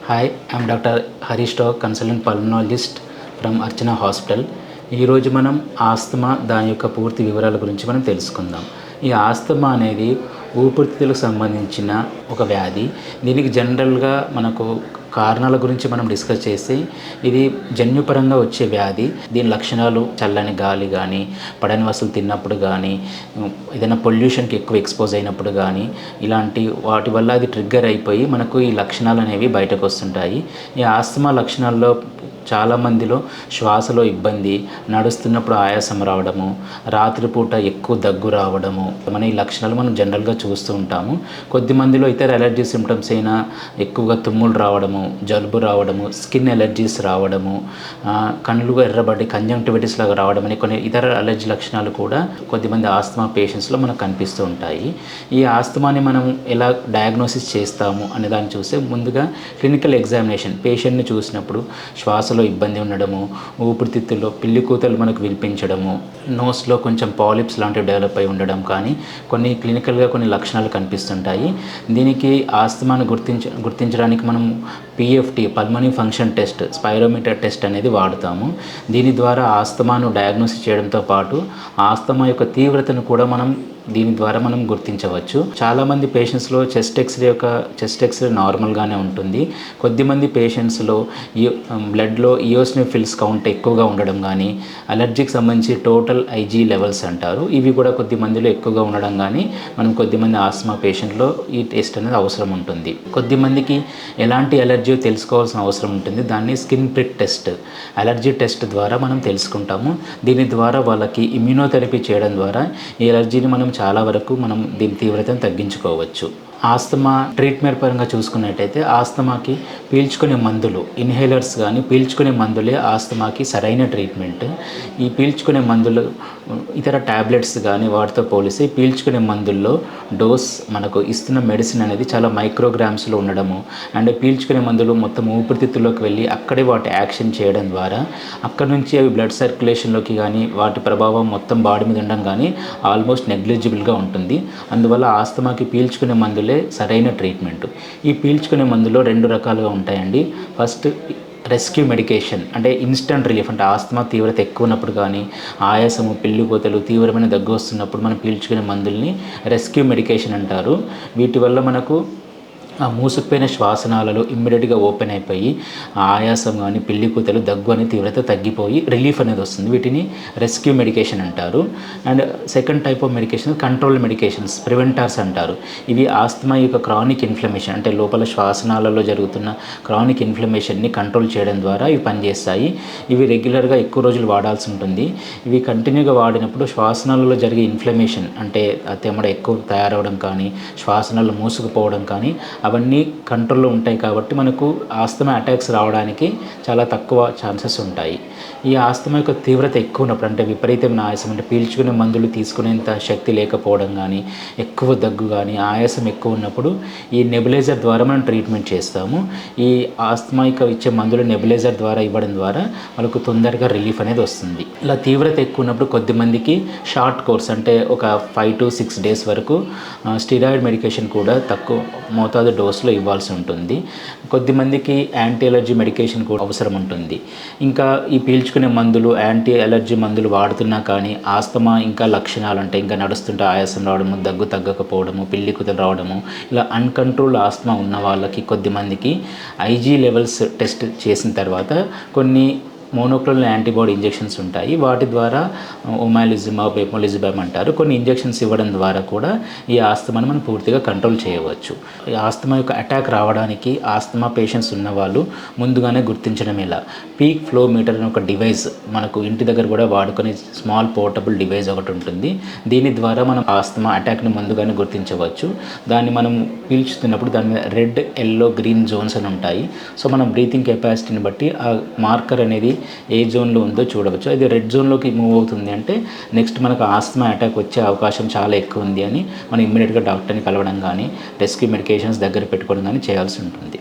Hi, I'm doctor Harish Rao, consultant pulmonologist from Archana hospital. ఈరోజు మనం asthma దాని యొక్క పూర్తి వివరాల గురించి మనం తెలుసుకుందాం. ఈ ఆస్తమా అనేది ఊపిరితిత్తులకు సంబంధించిన ఒక వ్యాధి. దీనికి జనరల్గా మనకు కారణాల గురించి మనం డిస్కస్ చేసి, ఇది జన్యుపరంగా వచ్చే వ్యాధి. దీని లక్షణాలు చల్లని గాలి కానీ, పడని వస్తువులు తిన్నప్పుడు కానీ, ఏదైనా పొల్యూషన్కి ఎక్కువ ఎక్స్పోజ్ అయినప్పుడు కానీ, ఇలాంటి వాటి వల్ల అది ట్రిగ్గర్ అయిపోయి మనకు ఈ లక్షణాలు అనేవి బయటకు వస్తుంటాయి. ఈ ఆస్తమా లక్షణాల్లో చాలామందిలో శ్వాసలో ఇబ్బంది, నడుస్తున్నప్పుడు ఆయాసం రావడము, రాత్రిపూట ఎక్కువ దగ్గు రావడము, ఈ లక్షణాలు మనం జనరల్గా చూస్తూ ఉంటాము. కొద్దిమందిలో ఇతర ఎలర్జీ సిమ్టమ్స్ అయినా ఎక్కువగా తుమ్ములు రావడము, జలుబు రావడము, స్కిన్ ఎలర్జీస్ రావడము, కళ్ళు ఎర్రబడి కంజంక్టివిటిస్ లాగా రావడం అని కొన్ని ఇతర అలర్జీ లక్షణాలు కూడా కొద్దిమంది ఆస్తమా పేషెంట్స్లో మనకు కనిపిస్తూ ఉంటాయి. ఈ ఆస్తమాని మనం ఎలా డయాగ్నోసిస్ చేస్తాము అనే దాన్ని చూస్తే, ముందుగా క్లినికల్ ఎగ్జామినేషన్, పేషెంట్ని చూసినప్పుడు శ్వాసలో ఇబ్బంది ఉండడము, ఊపిరితిత్తుల్లో పిల్లి కూతలు మనకు వినిపించడము, నోస్లో కొంచెం పాలిప్స్ లాంటివి డెవలప్ అయి ఉండడం కానీ కొన్ని క్లినికల్గా కొన్ని లక్షణాలు కనిపిస్తుంటాయి. దీనికి ఆస్తమాను గుర్తించడానికి మనం PFT, pulmonary function test, spirometer test అనేది వాడుతాము. దీని ద్వారా ఆస్తమాను డయాగ్నోసిస్ చేయడంతో పాటు ఆస్తమా యొక్క తీవ్రతను కూడా దీని ద్వారా మనం గుర్తించవచ్చు. చాలామంది పేషెంట్స్లో చెస్ట్ ఎక్స్రే నార్మల్గానే ఉంటుంది. కొద్దిమంది పేషెంట్స్లో బ్లడ్లో ఈయోసినోఫిల్స్ కౌంట్ ఎక్కువగా ఉండడం కానీ, అలర్జీకి సంబంధించి టోటల్ ఐజీ లెవెల్స్ అంటారు, ఇవి కూడా కొద్దిమందిలో ఎక్కువగా ఉండడం కానీ కొద్దిమంది ఆస్తమా పేషెంట్లో ఈ టెస్ట్ అనేది అవసరం ఉంటుంది. కొద్దిమందికి ఎలాంటి ఎలర్జీ తెలుసుకోవాల్సిన అవసరం ఉంటుంది. దాన్ని skin prick test, allergy test ద్వారా మనం తెలుసుకుంటాము. దీని ద్వారా వాళ్ళకి ఇమ్యూనోథెరపీ చేయడం ద్వారా ఈ ఎలర్జీని చాలా వరకు దీని తీవ్రతను తగ్గించుకోవచ్చు. ఆస్తమా ట్రీట్మెంట్ పరంగా చూసుకున్నట్టయితే, ఆస్తమాకి పీల్చుకునే మందులు, ఇన్హేలర్స్ కానీ పీల్చుకునే మందులే ఆస్తమాకి సరైన ట్రీట్మెంట్. ఈ పీల్చుకునే మందులు ఇతర ట్యాబ్లెట్స్ కానీ వాటితో పోలిస్తే పీల్చుకునే మందుల్లో డోస్, మనకు ఇస్తున్న మెడిసిన్ అనేది చాలా మైక్రోగ్రామ్స్లో ఉండడము, అండ్ పీల్చుకునే మందులు మొత్తం ఊపిరితిత్తుల్లోకి వెళ్ళి అక్కడే వాటి యాక్షన్ చేయడం ద్వారా అక్కడ నుంచి అవి బ్లడ్ సర్క్యులేషన్లోకి కానీ వాటి ప్రభావం మొత్తం బాడీ మీద ఉండడం కానీ ఆల్మోస్ట్ నెగ్లిజిబుల్గా ఉంటుంది. అందువల్ల ఆస్తమాకి పీల్చుకునే మందులే సరైన ట్రీట్మెంట్. ఈ పీల్చుకునే మందులో 2 రకాలుగా ఉంటాయండి. ఫస్ట్ రెస్క్యూ మెడికేషన్, అంటే ఇన్స్టంట్ రిలీఫ్, అంటే ఆస్తమా తీవ్రత ఎక్కువ ఉన్నప్పుడు కానీ, ఆయాసము, పిల్లికోతలు, తీవ్రమైన దగ్గు వస్తున్నప్పుడు మనం పీల్చుకునే మందుల్ని రెస్క్యూ మెడికేషన్ అంటారు. వీటి వల్ల మనకు ఆ మూసుకుపోయిన శ్వాసనాళాలు ఇమ్మీడియట్గా ఓపెన్ అయిపోయి ఆయాసం కానీ, పిల్లి కూతలు, దగ్గు అనే తీవ్రత తగ్గిపోయి రిలీఫ్ అనేది వస్తుంది. వీటిని రెస్క్యూ మెడికేషన్ అంటారు. And second type of medication control medications, preventers అంటారు. ఇవి ఆస్తమా యొక్క క్రానిక్ ఇన్ఫ్లమేషన్, అంటే లోపల శ్వాసనాళాల్లో జరుగుతున్న క్రానిక్ ఇన్ఫ్లమేషన్ని కంట్రోల్ చేయడం ద్వారా ఇవి పనిచేస్తాయి. ఇవి రెగ్యులర్గా ఎక్కువ రోజులు వాడాల్సి ఉంటుంది. ఇవి కంటిన్యూగా వాడినప్పుడు శ్వాసనాళాల్లో జరిగే ఇన్ఫ్లమేషన్, అంటే తెమ్మడ ఎక్కువ తయారవడం కానీ, శ్వాసనాళాలు మూసుకుపోవడం కానీ అవన్నీ కంట్రోల్లో ఉంటాయి. కాబట్టి మనకు ఆస్తమా అటాక్స్ రావడానికి చాలా తక్కువ ఛాన్సెస్ ఉంటాయి. ఈ ఆస్తమా యొక్క తీవ్రత ఎక్కువ ఉన్నప్పుడు, అంటే విపరీతమైన ఆయాసం, అంటే పీల్చుకునే మందులు తీసుకునేంత శక్తి లేకపోవడం కానీ, ఎక్కువ దగ్గు కానీ, ఆయాసం ఎక్కువ ఉన్నప్పుడు ఈ నెబులైజర్ ద్వారా మనం ట్రీట్మెంట్ చేస్తాము. ఈ ఆస్తమాకి ఇచ్చే మందులు నెబులైజర్ ద్వారా ఇవ్వడం ద్వారా మనకు తొందరగా రిలీఫ్ అనేది వస్తుంది. ఇలా తీవ్రత ఎక్కువ ఉన్నప్పుడు కొద్దిమందికి షార్ట్ కోర్స్, అంటే ఒక 5 to 6 days వరకు స్టిరాయిడ్ మెడికేషన్ కూడా తక్కువ మోతాదు డోస్లో ఇవ్వాల్సి ఉంటుంది. కొద్దిమందికి యాంటీ ఎలర్జీ మెడికేషన్ కూడా అవసరం ఉంటుంది. ఇంకా ఈ పీల్చుకునే మందులు, యాంటీ ఎలర్జీ మందులు వాడుతున్నా కానీ ఆస్తమా ఇంకా లక్షణాలు, అంటే ఇంకా నడుస్తుంటే ఆయాసం రావడము, దగ్గు తగ్గకపోవడము, పిల్లి కూతలు రావడము, ఇలా అన్కంట్రోల్డ్ ఆస్తమా ఉన్న వాళ్ళకి కొద్దిమందికి ఐజీ లెవెల్స్ టెస్ట్ చేసిన తర్వాత కొన్ని మోనోక్లోనల్ యాంటీబాడీ ఇంజెక్షన్స్ ఉంటాయి. వాటి ద్వారా ఒమాలిజుమాబ్, ఎమోలిజుమాబ్ అంటారు, కొన్ని ఇంజెక్షన్స్ ఇవ్వడం ద్వారా కూడా ఈ ఆస్తమాను మనం పూర్తిగా కంట్రోల్ చేయవచ్చు. ఈ ఆస్తమా యొక్క అటాక్ రావడానికి ఆస్తమా పేషెంట్స్ ఉన్నవాళ్ళు ముందుగానే గుర్తించడం ఎలా, పీక్ ఫ్లో మీటర్ అనే ఒక డివైస్ మనకు ఇంటి దగ్గర కూడా వాడుకునే స్మాల్ పోర్టబుల్ డివైస్ ఒకటి ఉంటుంది. దీని ద్వారా మనం ఆస్తమా అటాక్ని ముందుగానే గుర్తించవచ్చు. దాన్ని మనం పీల్చుతున్నప్పుడు దాని మీద రెడ్, ఎల్లో, గ్రీన్ జోన్స్ అని ఉంటాయి. సో మనం బ్రీతింగ్ కెపాసిటీని బట్టి ఆ మార్కర్ అనేది ఏ జోన్లో ఉందో చూడవచ్చు. అది రెడ్ జోన్లోకి మూవ్ అవుతుంది అంటే నెక్స్ట్ మనకు ఆస్తమా అటాక్ వచ్చే అవకాశం చాలా ఎక్కువ ఉంది అని మనం ఇమ్మీడియట్గా డాక్టర్ని కలవడం కానీ, రెస్క్యూ మెడికేషన్స్ దగ్గర పెట్టుకోవడం కానీ చేయాల్సి ఉంటుంది.